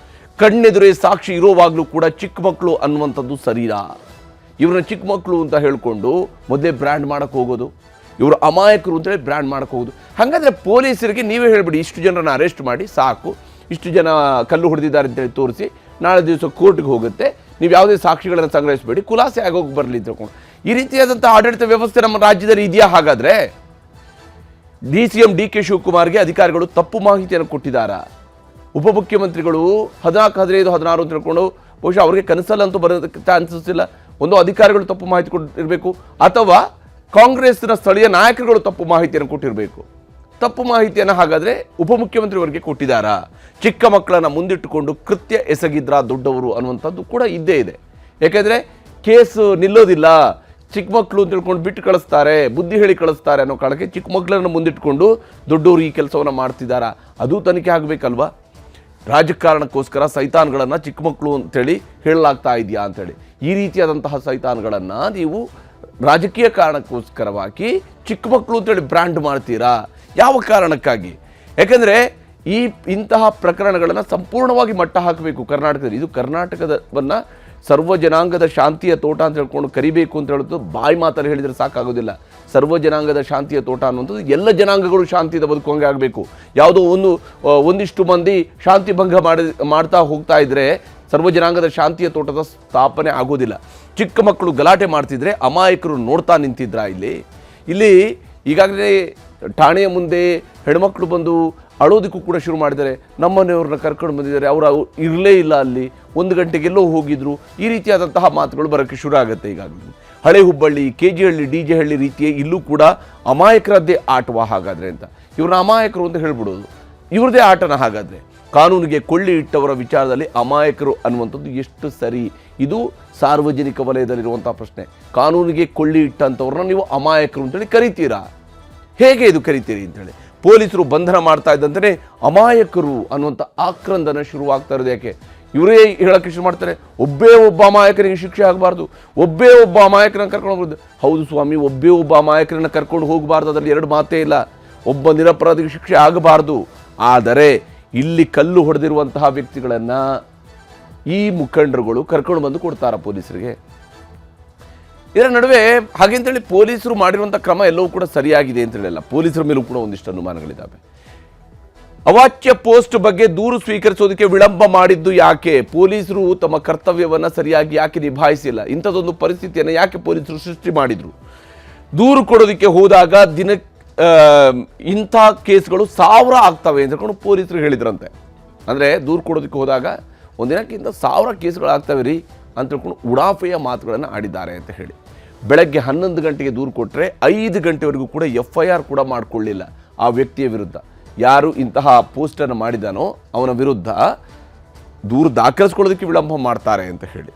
ಕಣ್ಣೆದುರೇ ಸಾಕ್ಷಿ ಇರೋವಾಗಲೂ ಕೂಡ ಚಿಕ್ಕ ಮಕ್ಕಳು ಅನ್ನುವಂಥದ್ದು ಸರಿನಾ? ಇವ್ರನ್ನ ಚಿಕ್ಕ ಮಕ್ಕಳು ಅಂತ ಹೇಳ್ಕೊಂಡು ಮೊದಲೇ ಬ್ರ್ಯಾಂಡ್ ಮಾಡೋಕ್ಕೆ ಹೋಗೋದು, ಇವರು ಅಮಾಯಕರು ಅಂತೇಳಿ ಬ್ರ್ಯಾಂಡ್ ಮಾಡೋಕ್ಕೆ ಹೋಗೋದು. ಹಾಗಾದರೆ ಪೊಲೀಸರಿಗೆ ನೀವೇ ಹೇಳಿಬಿಡಿ, ಇಷ್ಟು ಜನರನ್ನು ಅರೆಸ್ಟ್ ಮಾಡಿ ಸಾಕು, ಇಷ್ಟು ಜನ ಕಲ್ಲು ಹೊಡೆದಿದ್ದಾರೆ ಅಂತೇಳಿ ತೋರಿಸಿ ನಾಳೆ ದಿವಸ ಕೋರ್ಟ್ಗೆ ಹೋಗುತ್ತೆ, ನೀವು ಯಾವುದೇ ಸಾಕ್ಷಿಗಳನ್ನು ಸಂಗ್ರಹಿಸಬೇಡಿ, ಖುಲಾಸೆ ಆಗೋಗಿ ಬರಲಿ ತಿಳ್ಕೊಂಡು. ಈ ರೀತಿಯಾದಂಥ ಆಡಳಿತ ವ್ಯವಸ್ಥೆ ನಮ್ಮ ರಾಜ್ಯದಲ್ಲಿ ಇದೆಯಾ? ಹಾಗಾದರೆ DCM DK ಶಿವಕುಮಾರ್ಗೆ ಅಧಿಕಾರಿಗಳು ತಪ್ಪು ಮಾಹಿತಿಯನ್ನು ಕೊಟ್ಟಿದ್ದಾರಾ? ಉಪಮುಖ್ಯಮಂತ್ರಿಗಳು 14, 15, 16 ಅಂತ ಹೇಳ್ಕೊಂಡು ಬಹುಶಃ ಅವರಿಗೆ ಕನಸಲ್ಲಂತೂ ಬರೋದಕ್ಕೆ ಅನಿಸಿಲ್ಲ. ಒಂದು ಅಧಿಕಾರಿಗಳು ತಪ್ಪು ಮಾಹಿತಿ ಕೊಟ್ಟಿರಬೇಕು, ಅಥವಾ ಕಾಂಗ್ರೆಸ್ನ ಸ್ಥಳೀಯ ನಾಯಕರುಗಳು ತಪ್ಪು ಮಾಹಿತಿಯನ್ನು ಕೊಟ್ಟಿರಬೇಕು. ತಪ್ಪು ಮಾಹಿತಿಯನ್ನು ಹಾಗಾದರೆ ಉಪಮುಖ್ಯಮಂತ್ರಿಯವರಿಗೆ ಕೊಟ್ಟಿದ್ದಾರಾ? ಚಿಕ್ಕ ಮಕ್ಕಳನ್ನು ಮುಂದಿಟ್ಟುಕೊಂಡು ಕೃತ್ಯ ಎಸಗಿದ್ರ ದೊಡ್ಡವರು ಅನ್ನುವಂಥದ್ದು ಕೂಡ ಇದ್ದೇ ಇದೆ. ಯಾಕೆಂದರೆ ಕೇಸು ನಿಲ್ಲೋದಿಲ್ಲ, ಚಿಕ್ಕ ಮಕ್ಕಳು ಅಂತ ತಿಳ್ಕೊಂಡು ಬಿಟ್ಟು ಕಳಿಸ್ತಾರೆ, ಬುದ್ಧಿ ಹೇಳಿ ಕಳಿಸ್ತಾರೆ ಅನ್ನೋ ಕಾರಣಕ್ಕೆ ಚಿಕ್ಕ ಮಕ್ಕಳನ್ನು ಮುಂದಿಟ್ಕೊಂಡು ದೊಡ್ಡವರು ಈ ಕೆಲಸವನ್ನು ಮಾಡ್ತಿದ್ದಾರಾ ಅದು ತನಿಖೆ ಆಗಬೇಕಲ್ವಾ? ರಾಜಕಾರಣಕ್ಕೋಸ್ಕರ ಸೈತಾನ್ಗಳನ್ನು ಚಿಕ್ಕ ಮಕ್ಕಳು ಅಂತೇಳಿ ಹೇಳಲಾಗ್ತಾ ಇದೆಯಾ ಅಂತೇಳಿ. ಈ ರೀತಿಯಾದಂತಹ ಸೈತಾನ್ಗಳನ್ನು ನೀವು ರಾಜಕೀಯ ಕಾರಣಕ್ಕೋಸ್ಕರವಾಗಿ ಚಿಕ್ಕ ಮಕ್ಕಳು ಅಂತೇಳಿ ಬ್ರ್ಯಾಂಡ್ ಮಾಡ್ತೀರಾ? ಯಾವ ಕಾರಣಕ್ಕಾಗಿ? ಯಾಕೆಂದರೆ ಇಂತಹ ಪ್ರಕರಣಗಳನ್ನು ಸಂಪೂರ್ಣವಾಗಿ ಮಟ್ಟ ಹಾಕಬೇಕು ಕರ್ನಾಟಕದಲ್ಲಿ. ಇದು ಕರ್ನಾಟಕವನ್ನು ಸರ್ವ ಜನಾಂಗದ ಶಾಂತಿಯ ತೋಟ ಅಂತ ಹೇಳ್ಕೊಂಡು ಕರಿಬೇಕು ಅಂತ ಹೇಳೋದು ಬಾಯಿ ಮಾತಲ್ಲಿ ಹೇಳಿದರೆ ಸಾಕಾಗೋದಿಲ್ಲ. ಸರ್ವ ಜನಾಂಗದ ಶಾಂತಿಯ ತೋಟ ಅನ್ನುವಂಥದ್ದು ಎಲ್ಲ ಜನಾಂಗಗಳು ಶಾಂತಿಯಿಂದ ಬದುಕುವಂಗೆ ಆಗಬೇಕು. ಯಾವುದೋ ಒಂದಿಷ್ಟು ಮಂದಿ ಶಾಂತಿ ಭಂಗ ಮಾಡ್ತಾ ಹೋಗ್ತಾ ಇದ್ದರೆ ಸರ್ವ ಜನಾಂಗದ ಶಾಂತಿಯ ತೋಟದ ಸ್ಥಾಪನೆ ಆಗೋದಿಲ್ಲ. ಚಿಕ್ಕ ಮಕ್ಕಳು ಗಲಾಟೆ ಮಾಡ್ತಿದ್ರೆ ಅಮಾಯಕರು ನೋಡ್ತಾ ನಿಂತಿದ್ರ? ಇಲ್ಲಿ ಈಗಾಗಲೇ ಠಾಣೆಯ ಮುಂದೆ ಹೆಣ್ಮಕ್ಳು ಬಂದು ಅಳೋದಕ್ಕೂ ಕೂಡ ಶುರು ಮಾಡಿದ್ದಾರೆ. ನಮ್ಮನೆಯವ್ರನ್ನ ಕರ್ಕೊಂಡು ಬಂದಿದ್ದಾರೆ, ಅವರು ಇರಲೇ ಇಲ್ಲ, ಅಲ್ಲಿ 1 ಗಂಟೆಗೆಲ್ಲೋ ಹೋಗಿದ್ರು. ಈ ರೀತಿಯಾದಂತಹ ಮಾತುಗಳು ಬರೋಕ್ಕೆ ಶುರು ಆಗುತ್ತೆ. ಈಗಾಗಲೇ ಹಳೆ ಹುಬ್ಬಳ್ಳಿ, KG ಹಳ್ಳಿ, DJ ಹಳ್ಳಿ ರೀತಿಯ ಇಲ್ಲೂ ಕೂಡ ಅಮಾಯಕರದ್ದೇ ಆಟವಾ ಹಾಗಾದರೆ ಅಂತ ಇವ್ರನ್ನ ಅಮಾಯಕರು ಅಂತ ಹೇಳ್ಬಿಡೋದು ಇವ್ರದ್ದೇ ಆಟನ. ಹಾಗಾದರೆ ಕಾನೂನಿಗೆ ಕೊಳ್ಳಿ ಇಟ್ಟವರ ವಿಚಾರದಲ್ಲಿ ಅಮಾಯಕರು ಅನ್ನುವಂಥದ್ದು ಎಷ್ಟು ಸರಿ? ಇದು ಸಾರ್ವಜನಿಕ ವಲಯದಲ್ಲಿರುವಂಥ ಪ್ರಶ್ನೆ. ಕಾನೂನಿಗೆ ಕೊಳ್ಳಿ ಇಟ್ಟಂಥವ್ರನ್ನ ನೀವು ಅಮಾಯಕರು ಅಂತೇಳಿ ಕರಿತೀರಾ? ಹೇಗೆ ಇದು ಕರಿತೀರಿ ಅಂತೇಳಿ ಪೊಲೀಸರು ಬಂಧನ ಮಾಡ್ತಾ ಇದ್ದಂತೆ ಅಮಾಯಕರು ಅನ್ನುವಂಥ ಆಕ್ರಂದನ ಶುರುವಾಗ್ತಾ ಇರೋದು ಯಾಕೆ? ಇವರೇ ಹೇಳೋಕ್ಕೆ ಶುರು ಮಾಡ್ತಾರೆ, ಒಬ್ಬೇ ಒಬ್ಬ ಅಮಾಯಕರಿಗೆ ಶಿಕ್ಷೆ ಆಗಬಾರ್ದು, ಒಬ್ಬೇ ಒಬ್ಬ ಅಮಾಯಕರನ್ನ ಕರ್ಕೊಂಡು ಹೋಗ್ಬಾರ್ದು. ಹೌದು ಸ್ವಾಮಿ, ಒಬ್ಬೇ ಒಬ್ಬ ಅಮಾಯಕರನ್ನ ಕರ್ಕೊಂಡು ಹೋಗಬಾರ್ದು, ಅದರಲ್ಲಿ 2 ಮಾತೇ ಇಲ್ಲ. ಒಬ್ಬ ನಿರಪರಾಧಿಗೆ ಶಿಕ್ಷೆ ಆಗಬಾರ್ದು. ಆದರೆ ಇಲ್ಲಿ ಕಲ್ಲು ಹೊಡೆದಿರುವಂತಹ ವ್ಯಕ್ತಿಗಳನ್ನು ಈ ಮುಖಂಡರುಗಳು ಕರ್ಕೊಂಡು ಬಂದು ಕೊಡ್ತಾರ ಪೊಲೀಸರಿಗೆ. ಇದರ ನಡುವೆ ಹಾಗೆಂತೇಳಿ ಪೊಲೀಸರು ಮಾಡಿರುವಂಥ ಕ್ರಮ ಎಲ್ಲವೂ ಕೂಡ ಸರಿಯಾಗಿದೆ ಅಂತ ಹೇಳಿಲ್ಲ. ಪೊಲೀಸರ ಮೇಲೂ ಕೂಡ ಒಂದಿಷ್ಟು ಅನುಮಾನಗಳಿದ್ದಾವೆ. ಅವಾಚ್ಯ ಪೋಸ್ಟ್ ಬಗ್ಗೆ ದೂರು ಸ್ವೀಕರಿಸೋದಕ್ಕೆ ವಿಳಂಬ ಮಾಡಿದ್ದು ಯಾಕೆ? ಪೊಲೀಸರು ತಮ್ಮ ಕರ್ತವ್ಯವನ್ನು ಸರಿಯಾಗಿ ಯಾಕೆ ನಿಭಾಯಿಸಿಲ್ಲ? ಇಂಥದ್ದೊಂದು ಪರಿಸ್ಥಿತಿಯನ್ನು ಯಾಕೆ ಪೊಲೀಸರು ಸೃಷ್ಟಿ ಮಾಡಿದ್ರು? ದೂರು ಕೊಡೋದಕ್ಕೆ ಹೋದಾಗ ಇಂಥ ಕೇಸ್ಗಳು 1000 ಆಗ್ತವೆ ಅಂತ ಹೇಳ್ಕೊಂಡು ಪೊಲೀಸರು ಹೇಳಿದ್ರಂತೆ. ಅಂದರೆ ದೂರು ಕೊಡೋದಕ್ಕೆ ಹೋದಾಗ ಒಂದಿನಕ್ಕಿಂತ 1000 ಕೇಸ್ಗಳು ಆಗ್ತವೆ ರೀ ಅಂತ ಹೇಳ್ಕೊಂಡು ಉಡಾಫೆಯ ಮಾತುಗಳನ್ನು ಆಡಿದ್ದಾರೆ ಅಂತ ಹೇಳಿ. ಬೆಳಗ್ಗೆ 11 ಗಂಟೆಗೆ ದೂರು ಕೊಟ್ಟರೆ 5 ಗಂಟೆವರೆಗೂ ಕೂಡ FIR ಕೂಡ ಮಾಡಿಕೊಳ್ಳಿಲ್ಲ ಆ ವ್ಯಕ್ತಿಯ ವಿರುದ್ಧ. ಯಾರು ಇಂತಹ ಪೋಸ್ಟನ್ನು ಮಾಡಿದಾನೋ ಅವನ ವಿರುದ್ಧ ದೂರು ದಾಖಲಿಸ್ಕೊಳ್ಳೋದಕ್ಕೆ ವಿಳಂಬ ಮಾಡ್ತಾರೆ ಅಂತ ಹೇಳಿ.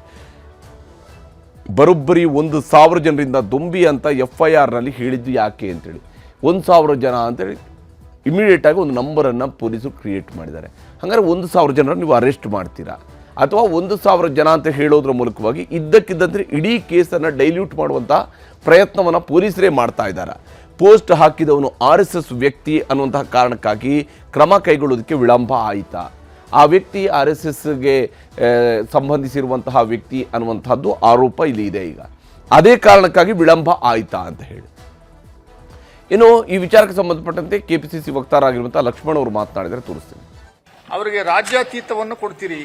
ಬರೋಬ್ಬರಿ 1000 ಜನರಿಂದ ದೊಂಬಿ ಅಂತ FIRನಲ್ಲಿ ಹೇಳಿದ್ದು ಯಾಕೆ ಅಂತೇಳಿ 1000 ಜನ ಅಂತೇಳಿ ಇಮಿಡಿಯೇಟಾಗಿ ಒಂದು ನಂಬರನ್ನು ಪೊಲೀಸರು ಕ್ರಿಯೇಟ್ ಮಾಡಿದ್ದಾರೆ. ಹಾಗಾದ್ರೆ 1000 ಜನರನ್ನು ನೀವು ಅರೆಸ್ಟ್ ಮಾಡ್ತೀರಾ? ಅಥವಾ 1000 ಜನ ಅಂತ ಹೇಳೋದ್ರ ಮೂಲಕವಾಗಿ ಇದ್ದಕ್ಕಿದ್ದಂತೆ ಇಡೀ ಕೇಸನ್ನು ಡೈಲ್ಯೂಟ್ ಮಾಡುವಂಥ ಪ್ರಯತ್ನವನ್ನು ಪೊಲೀಸರೇ ಮಾಡ್ತಾ ಇದ್ದಾರೆ. ಪೋಸ್ಟ್ ಹಾಕಿದವನು RSS ವ್ಯಕ್ತಿ ಅನ್ನುವಂತಹ ಕಾರಣಕ್ಕಾಗಿ ಕ್ರಮ ಕೈಗೊಳ್ಳೋದಕ್ಕೆ ವಿಳಂಬ ಆಯಿತಾ? ಆ ವ್ಯಕ್ತಿ RSSಗೆ ಸಂಬಂಧಿಸಿರುವಂತಹ ವ್ಯಕ್ತಿ ಅನ್ನುವಂಥದ್ದು ಆರೋಪ ಇಲ್ಲಿ ಇದೆ. ಈಗ ಅದೇ ಕಾರಣಕ್ಕಾಗಿ ವಿಳಂಬ ಆಯಿತಾ ಅಂತ ಹೇಳಿ. ಇನ್ನು ಈ ವಿಚಾರಕ್ಕೆ ಸಂಬಂಧಪಟ್ಟಂತೆ KPCC ವಕ್ತಾರರಾಗಿರುವಂಥ ಲಕ್ಷ್ಮಣ್ ಅವರು ಮಾತನಾಡಿದರೆ ತೋರಿಸ್ತೀನಿ. ಅವರಿಗೆ ರಾಜ್ಯಾತೀತವನ್ನು ಕೊಡ್ತೀರಿ.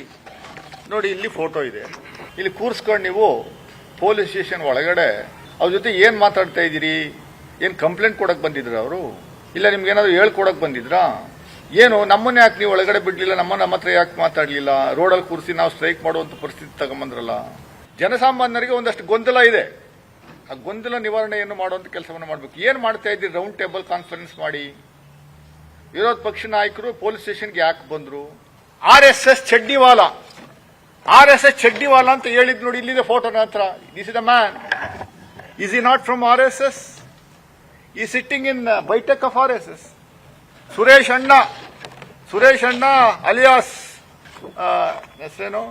ನೋಡಿ, ಇಲ್ಲಿ ಫೋಟೋ ಇದೆ. ಇಲ್ಲಿ ಕೂರಿಸ್ಕೊಂಡು ನೀವು ಪೊಲೀಸ್ ಸ್ಟೇಷನ್ ಒಳಗಡೆ ಅವ್ರ ಜೊತೆ ಏನು ಮಾತಾಡ್ತಾ ಇದ್ದೀರಿ? ಏನು ಕಂಪ್ಲೇಂಟ್ ಕೊಡಕ್ಕೆ ಬಂದಿದ್ರ ಅವರು? ಇಲ್ಲ ನಿಮ್ಗೇನಾದ್ರು ಹೇಳ್ಕೊಡಕ್ಕೆ ಬಂದಿದ್ರಾ? ಏನು ನಮ್ಮನ್ನ ಯಾಕೆ ನೀವು ಒಳಗಡೆ ಬಿಡಲಿಲ್ಲ? ನಮ್ಮ ಹತ್ರ ಯಾಕೆ ಮಾತಾಡಲಿಲ್ಲ? ರೋಡಲ್ಲಿ ಕೂರಿಸಿ ನಾವು ಸ್ಟ್ರೈಕ್ ಮಾಡುವಂಥ ಪರಿಸ್ಥಿತಿ ತಗೊಂಬಂದ್ರಲ್ಲ. ಜನಸಾಮಾನ್ಯರಿಗೆ ಒಂದಷ್ಟು ಗೊಂದಲ ಇದೆ. ಆ ಗೊಂದಲ ನಿವಾರಣೆಯನ್ನು ಮಾಡುವಂಥ ಕೆಲಸವನ್ನು ಮಾಡಬೇಕು. ಏನು ಮಾಡ್ತಾ ಇದ್ದೀರಿ? ರೌಂಡ್ ಟೇಬಲ್ ಕಾನ್ಫರೆನ್ಸ್ ಮಾಡಿ. ವಿರೋಧ ಪಕ್ಷ ನಾಯಕರು ಪೊಲೀಸ್ ಸ್ಟೇಷನ್ಗೆ ಯಾಕೆ ಬಂದ್ರು? RSS ಚಡ್ಡಿವಾಲಾ ಅಂತ ಹೇಳಿದ್ ನೋಡಿ. ಇಲ್ಲಿದೆ ಫೋಟೋ ನನ್ನ ಹತ್ರ. This is the man. Is he not from RSS? He sitting in baithak of RSS. Suresh ಅಣ್ಣ ಅಲಿಯಾಸ್ ಹೆಸರೇನು?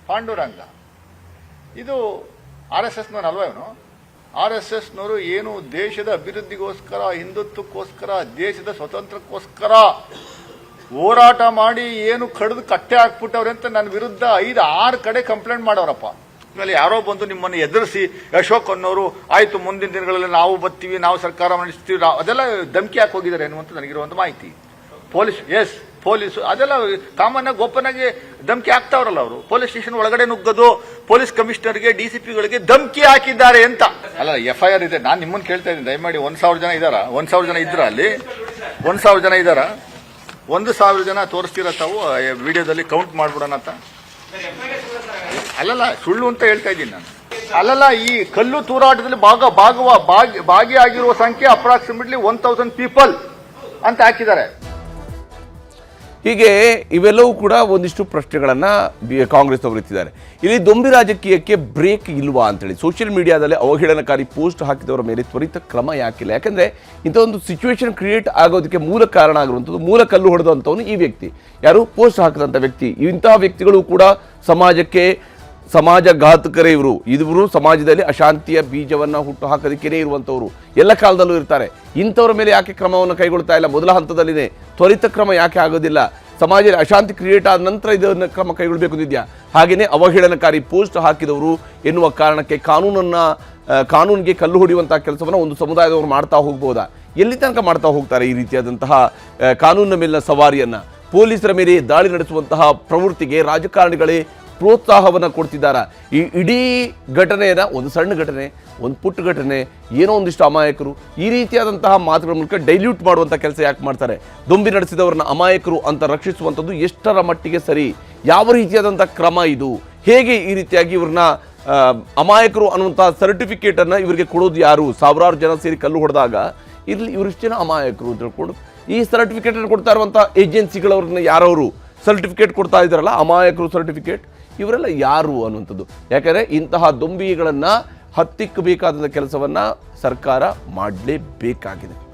ಪಾಂಡುರಂಗ. ಇದು RSSನವರು ಅಲ್ವಾ ಇವನು? RSSನವರು ಏನು ದೇಶದ ಅಭಿವೃದ್ಧಿಗೋಸ್ಕರ, ಹಿಂದುತ್ವಕ್ಕೋಸ್ಕರ, ದೇಶದ ಸ್ವತಂತ್ರಕ್ಕೋಸ್ಕರ ಹೋರಾಟ ಮಾಡಿ ಏನು ಕಡಿದು ಕಟ್ಟೆ ಹಾಕ್ಬಿಟ್ಟವ್ರೆ ಅಂತ ನನ್ನ ವಿರುದ್ಧ 5-6 ಕಡೆ ಕಂಪ್ಲೇಂಟ್ ಮಾಡೋರಪ್ಪ. ಆಮೇಲೆ ಯಾರೋ ಬಂದು ನಿಮ್ಮನ್ನು ಎದುರಿಸಿ ಅಶೋಕ್ ಅನ್ನೋರು ಆಯ್ತು ಮುಂದಿನ ದಿನಗಳಲ್ಲಿ ನಾವು ಬರ್ತೀವಿ, ನಾವು ಸರ್ಕಾರ ನಡೆಸ್ತೀವಿ, ಅದೆಲ್ಲ ಧಮಕಿ ಹಾಕಿ ಹೋಗಿದ್ದಾರೆ ಅನ್ನುವಂತ ನನಗಿರುವಂತ ಮಾಹಿತಿ. ಪೊಲೀಸ್ ಅದೆಲ್ಲ ಕಾಮನ್ ಆಗಿ ಓಪನ್ ಆಗಿ ಧಮಕಿ ಹಾಕ್ತಾವ್ರಲ್ಲ ಅವರು. ಪೊಲೀಸ್ ಸ್ಟೇಷನ್ ಒಳಗಡೆ ನುಗ್ಗದು, ಪೊಲೀಸ್ ಕಮಿಷನರ್ಗೆ DCPಗಳಿಗೆ ಧಮಕಿ ಹಾಕಿದ್ದಾರೆ ಅಂತ. ಅಲ್ಲ, FIR ಇದೆ. ನಾನು ನಿಮ್ಮನ್ನು ಕೇಳ್ತಾ ಇದ್ದೀನಿ, ದಯಮಾಡಿ 1000 ಜನ ಇದ್ದಾರ? 1000 ಜನ ಇದ್ರ ಅಲ್ಲಿ? 1000 ಜನ ಇದ್ದಾರ? 1000 ಜನ ತೋರಿಸ್ತೀರ ತಾವು ವಿಡಿಯೋದಲ್ಲಿ ಕೌಂಟ್ ಮಾಡ್ಬಿಡೋಣ ಅಂತ? ಅಲ್ಲಲ್ಲ, ಸುಳ್ಳು ಅಂತ ಹೇಳ್ತಾ ಇದ್ದೀನಿ ನಾನು. ಅಲ್ಲಲ್ಲ, ಈ ಕಲ್ಲು ತೂರಾಟದಲ್ಲಿ ಭಾಗಿಯಾಗಿರುವ ಸಂಖ್ಯೆ ಅಪ್ರಾಕ್ಸಿಮೇಟ್ಲಿ 1000 ಪೀಪಲ್ ಅಂತ ಹಾಕಿದ್ದಾರೆ. ಹೀಗೆ ಇವೆಲ್ಲವೂ ಕೂಡ ಒಂದಿಷ್ಟು ಪ್ರಶ್ನೆಗಳನ್ನು ಕಾಂಗ್ರೆಸ್ ಅವರು ಎತ್ತಿದ್ದಾರೆ. ಇಲ್ಲಿ ದೊಂಬಿ ರಾಜಕೀಯಕ್ಕೆ ಬ್ರೇಕ್ ಇಲ್ವಾ ಅಂತೇಳಿ ಸೋಷಿಯಲ್ ಮೀಡಿಯಾದಲ್ಲಿ ಅವಹೇಳನಕಾರಿ ಪೋಸ್ಟ್ ಹಾಕಿದವರ ಮೇಲೆ ತ್ವರಿತ ಕ್ರಮ ಯಾಕಿಲ್ಲ? ಯಾಕಂದರೆ ಇಂಥ ಒಂದು ಸಿಚುವೇಶನ್ ಕ್ರಿಯೇಟ್ ಆಗೋದಕ್ಕೆ ಮೂಲ ಕಾರಣ ಆಗಿರುವಂಥದ್ದು, ಮೂಲ ಕಲ್ಲು ಹೊಡೆದಂಥವನು ಈ ವ್ಯಕ್ತಿ, ಯಾರು ಪೋಸ್ಟ್ ಹಾಕಿದಂಥ ವ್ಯಕ್ತಿ. ಇಂತಹ ವ್ಯಕ್ತಿಗಳು ಕೂಡ ಸಮಾಜಘಾತಕರೇ ಇವರು ಸಮಾಜದಲ್ಲಿ ಅಶಾಂತಿಯ ಬೀಜವನ್ನು ಹುಟ್ಟು ಹಾಕೋದಕ್ಕೇ ಇರುವಂಥವ್ರು, ಎಲ್ಲ ಕಾಲದಲ್ಲೂ ಇರ್ತಾರೆ. ಇಂಥವ್ರ ಮೇಲೆ ಯಾಕೆ ಕ್ರಮವನ್ನು ಕೈಗೊಳ್ತಾ ಇಲ್ಲ? ಮೊದಲ ಹಂತದಲ್ಲಿದೆ, ತ್ವರಿತ ಕ್ರಮ ಯಾಕೆ ಆಗೋದಿಲ್ಲ? ಸಮಾಜದಲ್ಲಿ ಅಶಾಂತಿ ಕ್ರಿಯೇಟ್ ಆದ ನಂತರ ಇದನ್ನು ಕ್ರಮ ಕೈಗೊಳ್ಳಬೇಕು ಅಂತಿದೆಯಾ? ಹಾಗೆಯೇ ಅವಹೇಳನಕಾರಿ ಪೋಸ್ಟ್ ಹಾಕಿದವರು ಎನ್ನುವ ಕಾರಣಕ್ಕೆ ಕಾನೂನಿಗೆ ಕಲ್ಲು ಹೊಡೆಯುವಂತಹ ಕೆಲಸವನ್ನು ಒಂದು ಸಮುದಾಯದವರು ಮಾಡ್ತಾ ಹೋಗ್ಬೋದಾ? ಎಲ್ಲಿ ತನಕ ಮಾಡ್ತಾ ಹೋಗ್ತಾರೆ ಈ ರೀತಿಯಾದಂತಹ ಕಾನೂನಿನ ಮೇಲಿನ ಸವಾರಿಯನ್ನು? ಪೊಲೀಸರ ಮೇಲೆ ದಾಳಿ ನಡೆಸುವಂತಹ ಪ್ರವೃತ್ತಿಗೆ ರಾಜಕಾರಣಿಗಳೇ ಪ್ರೋತ್ಸಾಹವನ್ನು ಕೊಡ್ತಿದ್ದಾರೆ. ಈ ಇಡೀ ಘಟನೆಯನ್ನು, ಒಂದು ಸಣ್ಣ ಘಟನೆ, ಒಂದು ಪುಟ್ಟ ಘಟನೆ, ಏನೋ ಒಂದಿಷ್ಟು ಅಮಾಯಕರು ಈ ರೀತಿಯಾದಂತಹ ಮಾತುಗಳ ಮೂಲಕ ಡೈಲ್ಯೂಟ್ ಮಾಡುವಂಥ ಕೆಲಸ ಯಾಕೆ ಮಾಡ್ತಾರೆ? ದೊಂಬಿ ನಡೆಸಿದವರನ್ನ ಅಮಾಯಕರು ಅಂತ ರಕ್ಷಿಸುವಂಥದ್ದು ಎಷ್ಟರ ಮಟ್ಟಿಗೆ ಸರಿ? ಯಾವ ರೀತಿಯಾದಂಥ ಕ್ರಮ ಇದು? ಹೇಗೆ ಈ ರೀತಿಯಾಗಿ ಇವ್ರನ್ನ ಅಮಾಯಕರು ಅನ್ನುವಂಥ ಸರ್ಟಿಫಿಕೇಟನ್ನು ಇವರಿಗೆ ಕೊಡೋದು ಯಾರು? 1000 ಜನ ಸೇರಿ ಕಲ್ಲು ಹೊಡೆದಾಗ ಇವರಿಷ್ಟು ಜನ ಅಮಾಯಕರು ಅಂತ ಹೇಳ್ಕೊಂಡು ಈ ಸರ್ಟಿಫಿಕೇಟನ್ನು ಕೊಡ್ತಾ ಇರುವಂಥ ಏಜೆನ್ಸಿಗಳವ್ರನ್ನ ಯಾರವರು ಸರ್ಟಿಫಿಕೇಟ್ ಕೊಡ್ತಾ ಇದ್ದಾರಲ್ಲ, ಅಮಾಯಕರು ಸರ್ಟಿಫಿಕೇಟ್, ಇವರೆಲ್ಲ ಯಾರು ಅನ್ನುವಂಥದ್ದು. ಯಾಕಂದರೆ ಇಂತಹ ದೊಂಬಿಗಳನ್ನು ಹತ್ತಿಕ್ಕಬೇಕಾದ ಕೆಲಸವನ್ನು ಸರ್ಕಾರ ಮಾಡಲೇಬೇಕಾಗಿದೆ.